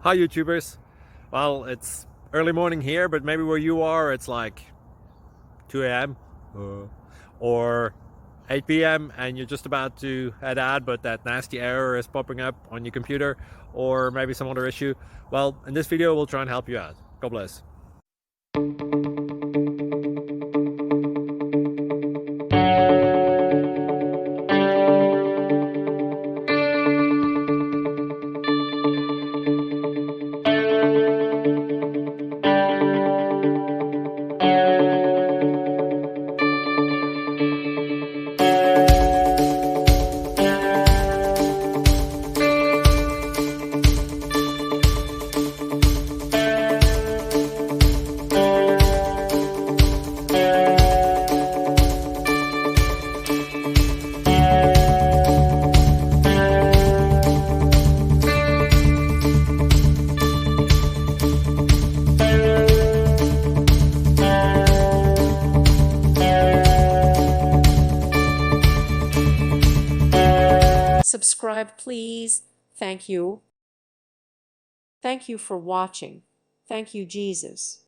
Hi YouTubers. Well, it's early morning here, but maybe where you are it's like 2 a.m. or 8 p.m. and you're just about to head out, but that nasty error is popping up on your computer, or maybe some other issue. Well, in this video we'll try and help you out. God bless. Subscribe, please. Thank you. Thank you for watching. Thank you, Jesus.